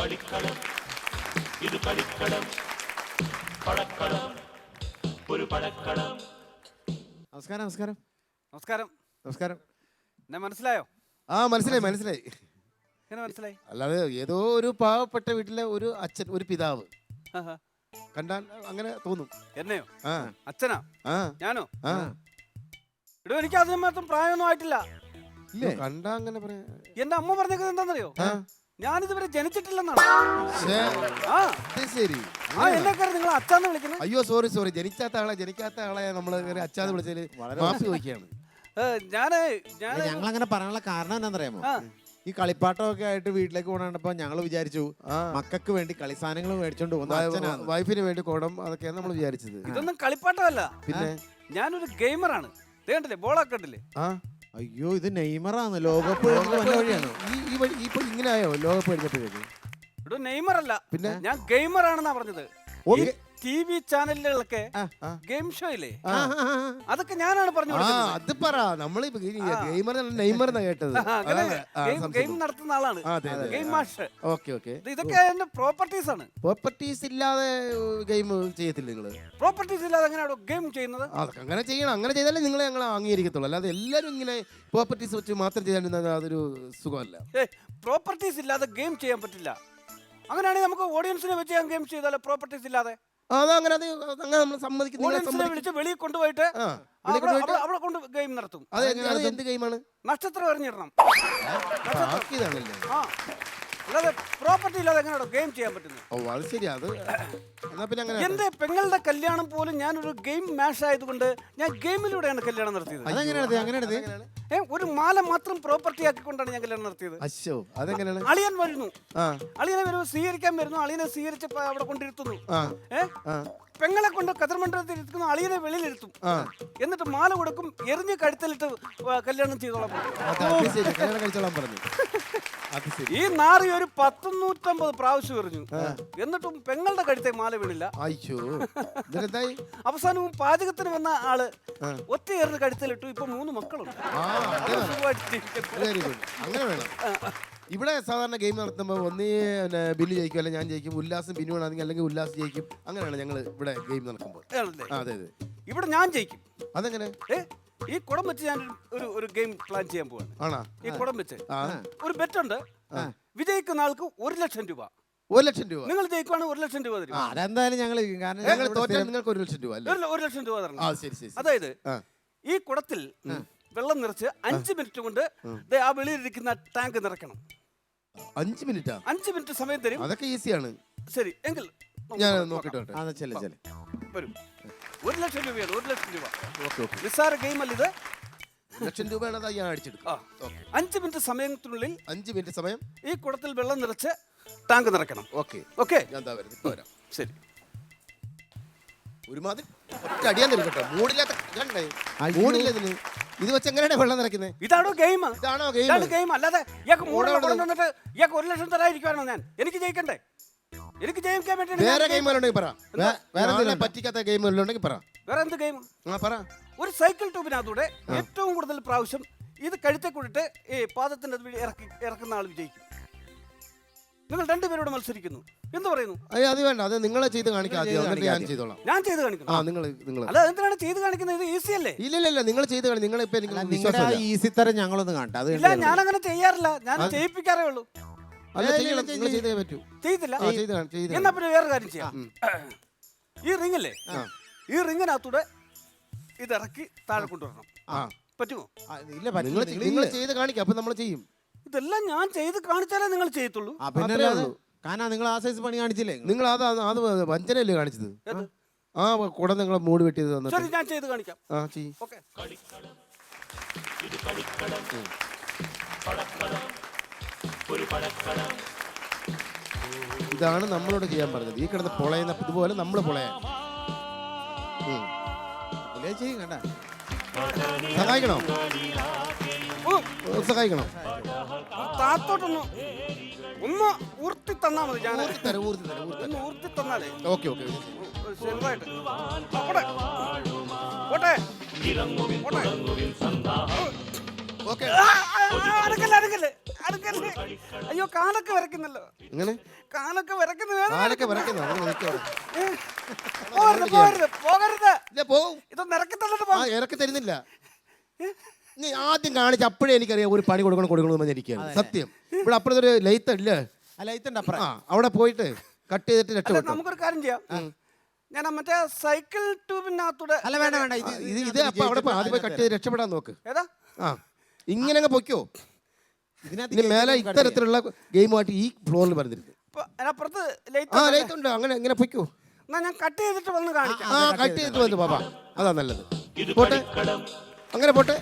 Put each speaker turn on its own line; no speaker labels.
കളിക്കളം ഇത് കളിക്കളം പടക്കളം ഒരു പടക്കളം.
നമസ്കാരം നമസ്കാരം
നമസ്കാരം.
നമസ്കാരം.
എന്നെ മനസ്സിലായോ?
മനസ്സിലായി മനസ്സിലായി.
എങ്ങനെ മനസ്സിലായി?
അല്ലാതെ ഏതോ ഒരു പാവപ്പെട്ട വീട്ടിലെ ഒരു അച്ഛൻ, ഒരു പിതാവ് കണ്ടാൽ അങ്ങനെ തോന്നും.
എന്നെയോ?
ആ
അച്ഛനാ?
ആ
ഞാനോ?
ആ
ഇടോ, എനിക്ക് അതിന് മാത്രം പ്രായമൊന്നും ആയിട്ടില്ല.
ഇല്ലേ കണ്ടാ അങ്ങനെ പറയാ.
എന്റെ അമ്മ പറഞ്ഞത് എന്താണെന്നറിയോ?
ആ
ഞാനിതുവരെ ജനിച്ചിട്ടില്ലെന്നാണ്.
ശ്ശേ,
ആ
അത് ശരി.
എന്നെക്കാരെ നിങ്ങൾ അച്ഛാന്ന് വിളിക്കുന്നത്?
അയ്യോ സോറി, ജനിക്കാത്ത ആളെ നമ്മള് അച്ഛാന്ന് വിളിച്ചതില് മാഫി ചോദിക്കുകയാണ്.
ഞങ്ങൾ അങ്ങനെ പറയാനുള്ള കാരണം എന്താണെന്നറിയാമോ?
ആ.
ഈ കളിപ്പാട്ടമൊക്കെ ആയിട്ട് വീട്ടിലേക്ക് പോകണ്ടപ്പോ ഞങ്ങൾ വിചാരിച്ചു മക്കൾക്ക് വേണ്ടി കളി സാധനങ്ങൾ മേടിച്ചോണ്ട് പോകുന്ന അച്ഛനാണ്.
വൈഫിന് വേണ്ടി കോടം അതൊക്കെയാണ് നമ്മൾ വിചാരിച്ചത്.
ഇതൊന്നും കളിപ്പാട്ടമല്ല,
പിന്നെ
ഞാനൊരു ഗെയിമറാണ്. കണ്ടില്ലേ, ബോളൊക്കെ കണ്ടില്ലേ?
ആ
അയ്യോ, ഇത് നെയ്മറാണ്. ലോകകപ്പ് വഴിയാണോ?
ഈ വഴി ഇപ്പൊ ഇങ്ങനെയായോ ലോകകപ്പ് കഴിഞ്ഞപ്പോഴേക്ക്?
ഇടോ, നെയ്മർ അല്ല,
പിന്നെ
ഞാൻ ഗെയിമറാണെന്നാ പറഞ്ഞത്.
ഓക്കെ.
TV ചാനലുകളിലൊക്കെ ഗെയിം ഷോ ഇല്ലേ, അതൊക്കെ ഞാനാണ് പറഞ്ഞു കൊടുക്കുന്നത്.
അത് പറ. നമ്മള് ഗെയിമർ നെയ്മർ എന്നാ കേട്ടത്.
ഗെയിം നടത്തുന്ന ആളാണ്, ഗെയിം മാസ്റ്റർ.
Okay okay.
ഇതൊക്കെ എന്റെ പ്രോപ്പർട്ടീസ് ആണ്.
പ്രോപ്പർട്ടീസ് ഇല്ലാതെ ഗെയിം ചെയ്യത്തില്ല നിങ്ങള്?
പ്രോപ്പർട്ടീസ് ഇല്ലാതെ എങ്ങനെയാണോ ഗെയിം ചെയ്യുന്നത്?
അതൊക്കെ അങ്ങനെ ചെയ്യണം. അങ്ങനെ ചെയ്താലേ നിങ്ങളെ ഞങ്ങൾ അംഗീകരിക്കത്തുള്ളൂ. അല്ലാതെ എല്ലാവരും ഇങ്ങനെ പ്രോപ്പർട്ടീസ് വെച്ച് മാത്രം ചെയ്യാൻ അതൊരു സുഖമല്ല.
പ്രോപ്പർട്ടീസ് ഇല്ലാതെ ഗെയിം ചെയ്യാൻ പറ്റില്ല. അങ്ങനെയാണെങ്കിൽ നമുക്ക് ഓഡിയൻസിനെ വെച്ച് ഞാൻ ഗെയിം ചെയ്താലോ? പ്രോപ്പർട്ടീസ് ഇല്ലാതെ
അതങ്ങനെ നമ്മൾ സമ്മതിക്കുന്നു.
ഓഡിയൻസിനെ വിളിച്ച് വെളിയിൽ കൊണ്ടുപോയിട്ട് അവിടെ കൊണ്ട് ഗെയിം നടത്തും.
അത് എന്ത് ഗെയിമാണ്?
നക്ഷത്രം എറിഞ്ഞിടണം.
ആക്കിയതാണല്ലേ?
ആ, അല്ലാതെ പ്രോപ്പർട്ടി ഇല്ലാതെ എങ്ങനെയാണോ ഗെയിം ചെയ്യാൻ പറ്റുന്നത്?
ഓ അത് ശരി. അത് എന്നാ പിന്നെ അങ്ങനെ.
എന്റെ പെങ്ങളുടെ കല്യാണം പോലും ഞാനൊരു ഗെയിം മാഷ് ആയതുകൊണ്ട് ഞാൻ ഗെയിമിലൂടെയാണ് കല്യാണം നടത്തിയത്. ഒരു മാല മാത്രം പ്രോപ്പർട്ടി ആക്കിക്കൊണ്ടാണ് ഞാൻ കല്യാണം നടത്തിയത്.
അശ്ശോ, അതെങ്ങനെയാണ്?
അളിയൻ വരുന്നു, അളിയനെ വരുന്നു, സ്വീകരിക്കാൻ വരുന്നു, അളിയനെ സ്വീകരിച്ച് അവിടെ കൊണ്ടിരുത്തുന്നു. പെങ്ങളെ കൊണ്ട് കതിർമണ്ഡലത്തിൽ ഇരുത്തുന്നു, അളിയനെ വെളിയിലിരുത്തും, എന്നിട്ട് മാല കൊടുക്കും, എറിഞ്ഞ് കഴുത്തലിട്ട് കല്യാണം ചെയ്തോളാം. ഈ നാറി ഒരു 150 പ്രാവശ്യം എറിഞ്ഞു, എന്നിട്ടും പെങ്ങളുടെ കഴുത്തെ മാല വീണില്ല. അവസാനവും പാചകത്തിന് വന്ന ആള് ഒറ്റ എറിഞ്ഞ് കഴുത്തലിട്ടു. ഇപ്പൊ 3 മക്കളുണ്ട്.
അങ്ങനെ വേണം. ഇവിടെ സാധാരണ ഗെയിം നടത്തുമ്പോൾ ഒന്നേ ബില്ല് ജയിക്കും, അല്ലെങ്കിൽ ഞാൻ ജയിക്കും. ഉല്ലാസം ബിനുവാണെങ്കിൽ അല്ലെങ്കിൽ ഉല്ലാസ് ജയിക്കും. അങ്ങനെയാണ് ഞങ്ങൾ ഇവിടെ ഗെയിം നടക്കുമ്പോൾ. അതെ അതെ.
ഇവിടെ ഞാൻ ജയിക്കും.
അതെങ്ങനെ?
ഈ കുടം വെച്ച് ഞാൻ ഒരു ഗെയിം പ്ലാൻ ചെയ്യാൻ പോവാണ്.
ആണോ?
ഈ കുടം വെച്ച് ഒരു ബെറ്റ് ഉണ്ട്. വിജയിക്കുന്ന ആൾക്ക് 1,00,000 രൂപ.
1,00,000 രൂപ.
നിങ്ങൾ ജയിക്കുവാണെങ്കിൽ 1,00,000 രൂപ തരും.
അതെന്തായാലും
ഞങ്ങൾ തോറ്റാൽ നിങ്ങൾക്ക് 1,00,000 രൂപ.
1,00,000 രൂപ തരണം.
ശരി.
അതായത് ഈ കുടത്തിൽ വെള്ളം നിറച്ച് 5 മിനിറ്റ് കൊണ്ട് ആ വെളിയിലിരിക്കുന്ന ടാങ്ക് നിറയ്ക്കണം.
5 മിനിറ്റാ?
5 മിനിറ്റ് സമയം തരും.
അതൊക്കെ ഈസിയാണ്.
ശരി, എങ്കിൽ
ഞാൻ നോക്കിട്ട്
വരും. 1,00,000 രൂപയാണ്. 1,00,000 രൂപ നിസ്സാര ഗെയിം അല്ല ഇത്.
1,00,000 രൂപയാണ്. ഞാൻ അടിച്ചെടുക്കാം.
5 മിനിറ്റ് സമയത്തിനുള്ളിൽ
5 മിനിറ്റ് സമയം
ഈ കുടത്തിൽ വെള്ളം നിറച്ച് ടാങ്ക് നിറയ്ക്കണം.
ഓക്കെ. ഞാൻ വരാം.
ശരി.
ഒരുമാതിരി ഒറ്റ അടിയാൻ തരും കേട്ടോ. മൂടില്ലാത്ത മൂടില്ല ഇതിന്. ഇത് വെച്ച് എങ്ങനെയാണ് വെള്ളം നിറയ്ക്കുന്നത്?
ഇതാണോ ഗെയിം?
ഇതാണോ
ഗെയിം? അല്ലാതെ ഇയാൾക്ക് 1,00,000 തരാതിരിക്കുവാണോ ഞാൻ? എനിക്ക് ജയിക്കണ്ടേ? എനിക്ക് ജയിക്കാൻ വേണ്ടി
വേറെ ഗെയിമുകളുണ്ടെങ്കിൽ പറ. വേറെ പറ്റിക്കാത്ത ഗെയിമുകളുണ്ടെങ്കിൽ പറ.
വേറെ എന്ത് ഗെയിം?
പറ.
ഒരു സൈക്കിൾ ട്യൂബിനകത്തൂടെ ഏറ്റവും കൂടുതൽ പ്രാവശ്യം ഇത് കഴുത്തെ കൂടിട്ട് ഈ പാദത്തിന്റെ ഇറക്കുന്ന ആൾ വിജയിക്കും. നിങ്ങൾ 2 പേരോട് മത്സരിക്കുന്നു. എന്ത് പറയുന്നു?
അത് വേണ്ട. അത് നിങ്ങളെ ചെയ്ത് കാണിക്കാം. ഞാൻ ചെയ്തോളാം.
ഞാൻ ചെയ്ത് കാണിക്കണം.
നിങ്ങൾ
അല്ല, എന്തിനാണ് ചെയ്ത് കാണിക്കുന്നത്? ഇത് ഈസി അല്ലേ?
ഇല്ല നിങ്ങൾ ചെയ്ത് കാണിക്കും. നിങ്ങൾ
ഈസി തരം ഞങ്ങളൊന്ന് കാണട്ടെ.
ഇല്ല, ഞാൻ അങ്ങനെ ചെയ്യാറില്ല. ഞാൻ ചെയ്യിപ്പിക്കാറേ ഉള്ളൂ.
ചെയ്തേ പറ്റൂ.
ചെയ്തില്ല എന്നാ പിന്നെ വേറെ കാര്യം ചെയ്യാം. ഈ റിങ്ങില്ലേ, ഈ റിങ്ങിനകത്തൂടെ ഇത് ഇറക്കി താഴെ കൊണ്ടുവരണം. പറ്റുമോ?
നിങ്ങൾ ചെയ്ത് കാണിക്കാം. അപ്പൊ നമ്മൾ ചെയ്യും.
ഇതെല്ലാം ഞാൻ ചെയ്ത് കാണിച്ചാലേ നിങ്ങൾ ചെയ്യത്തുള്ളൂ.
നിങ്ങൾ ആ സൈസ് പണി കാണിച്ചില്ലേ?
നിങ്ങൾ അത് വഞ്ചനയല്ലേ കാണിച്ചത്? കുടം നിങ്ങൾ മൂടി വെട്ടിയത് തന്നിട്ട്.
ശരി, ഞാൻ ചെയ്ത് കാണിക്കാം. ഓക്കെ.
ഇതാണ് നമ്മളോട് ചെയ്യാൻ പറഞ്ഞത്. ഈ കിടന്ന് പൊളയുന്ന ഇതുപോലെ നമ്മൾ പൊളയാൻ സഹായിക്കണോ? സഹായിക്കണോ?
താത്തോട്ടൊന്ന് ഒന്ന് ഊർത്തി തന്നാ മതി. ഞാൻ ഊർത്തി തന്നാലേ.
ഓക്കെ.
ചെറുതായിട്ട് പോട്ടെ. അടക്കല്ലേ അടുക്കല്ലേ. അയ്യോ കാലൊക്കെ വരയ്ക്കുന്നല്ലോ.
ഇങ്ങനെ
കാലൊക്കെ വരയ്ക്കുന്ന വേണം.
കാലൊക്കെ വരയ്ക്കുന്നോ അങ്ങനെ നിൽക്കോ
പോകരുത് പോകരുത് പോകരുത്.
ഇല്ല പോവും
ഇതൊന്ന് ഇറക്കി തന്നിട്ട്
ആ ഇറക്കി തരുന്നില്ല നീ ആദ്യം കാണിച്ച് അപ്പോഴേ എനിക്കറിയാം ഒരു പണി കൊടുക്കണമെന്ന് പറഞ്ഞിരിക്കുകയാണ് സത്യം ഇവിടെ അപ്പുറത്തൊരു ലൈത്ത് ഇല്ലേ
അല്ല ഇതുണ്ട് അപ്പുറം.
ആ അവിടെ പോയിട്ട് കട്ട് ചെയ്തിട്ട്
അല്ല
രക്ഷപ്പെട്ടു
നമുക്കൊരു കാര്യം ചെയ്യാം. ഞാൻ ആ മറ്റേ സൈക്കിൾ ട്യൂബിനകത്തൂടെ
അല്ല വേണ്ട വേണ്ട
ഇത് അപ്പൊ അവിടെ പോയി ആദ്യം പോയി കട്ട് ചെയ്ത് രക്ഷപ്പെടാൻ നോക്ക്
ഏതാ
ആ ഇങ്ങനെ അങ്ങ് പൊയ്ക്കോ
ഇതിനകത്ത്
ഇനി മേലെ ഇത്തരത്തിലുള്ള ഗെയിമായിട്ട് ഈ ഫ്ലോറിൽ പറഞ്ഞിരുന്നു
ഇപ്പൊ അതിനപ്പുറത്ത്
ആ
ലൈറ്റ്
ലൈറ്റ് ഉണ്ട് അങ്ങനെ ഇങ്ങനെ പൊയ്ക്കോ
എന്നാ ഞാൻ കട്ട് ചെയ്തിട്ട് വന്ന് കാണിക്കാം.
ആ കട്ട് ചെയ്തിട്ട് വന്നു പാപ്പാ അതാ നല്ലത് പോട്ടെ അങ്ങനെ പോട്ടെ